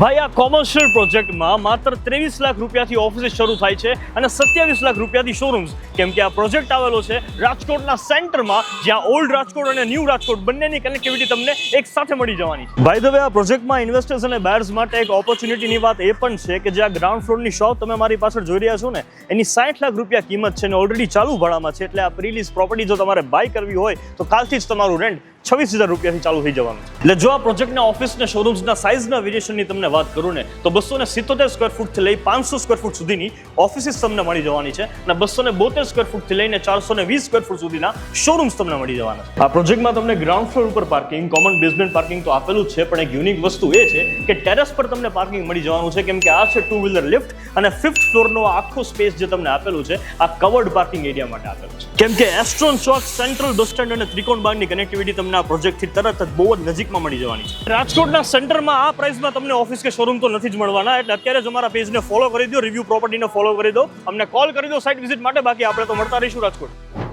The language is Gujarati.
ભાઈ આ કોમર્શિયલ પ્રોજેક્ટમાં માત્ર 23 લાખ રૂપિયાથી ઓફિસ શરૂ થાય છે અને 27 લાખ રૂપિયાથી શોરૂમ્સ, કેમ કે આ પ્રોજેક્ટ આવેલો છે રાજકોટના સેન્ટરમાં, જ્યાં ઓલ્ડ રાજકોટ અને ન્યૂ રાજકોટ બંનેની કનેક્ટિવિટી તમને એક સાથે મળી જવાની છે. બાય ધ વે, આ પ્રોજેક્ટમાં ઇન્વેસ્ટર્સ અને બાયર્સ માટે એક ઓપોર્ચ્યુનિટીની વાત એ પણ છે કે જે આ ગ્રાઉન્ડ ફ્લોરની શોપ તમે મારી પાછળ જોઈ રહ્યા છો ને, એની 60 લાખ રૂપિયા કિંમત છે અને ઓલરેડી ચાલુ ભાડામાં છે. એટલે આ પ્રીલીઝ પ્રોપર્ટી જો તમારે બાય કરવી હોય તો કાલથી જ તમારું રેન્ટ 26,000 રૂપિયાથી ચાલુ થઈ જવાનું. એટલે જો આ પ્રોજેક્ટના ઓફિસ ને શોરૂમ્સના સાઇઝના વેરિએશનની તમને વાત કરું ને, તો 277 સ્ક્વેર ફૂટથી લઈ 500 સ્ક્વેર ફૂટ સુધીની ઓફિસીસ તમને મળી જવાની છે અને 272 સ્ક્વેર ફૂટથી લઈને 420 સ્ક્વેર ફૂટ સુધીના શોરૂમ્સ તમને મળી જવાના છે. આ પ્રોજેક્ટમાં તમને ગ્રાઉન્ડ ફ્લોર ઉપર પાર્કિંગ, કોમન બેઝમેન્ટ પાર્કિંગ તો આપેલું જ છે, પણ એક યુનિક વસ્તુ એ છે કે ટેરેસ પર તમને પાર્કિંગ મળી જવાનું છે, કેમ કે આ છે 2 વ્હીલર લિફ્ટ અને 5th ફ્લોરનો આખો સ્પેસ જે તમને આપેલું છે આ કવર્ડ પાર્કિંગ એરિયા માટે આપેલું છે, કેમ કે એસ્ટ્રોન ચોક, સેન્ટ્રલ બસ સ્ટેન્ડ અને ત્રિકોણ બાગની કનેક્ટિવિટી તમને આ પ્રોજેક્ટથી તરત જ બહુ જ નજીકમાં મળી જવાની છે. રાજકોટના સેન્ટરમાં આ પ્રાઇસમાં તમને ઓફિસ કે શોરૂમ તો નથી જ મળવાના, એટલે અત્યારે જ અમારા પેજને ફોલો કરી દો, રિવ્યુ પ્રોપર્ટીને ફોલો કરી દો, અમને કોલ કરી દો સાઇટ વિઝિટ માટે. બાકી આપણે તો મળતા રહીશું રાજકોટ.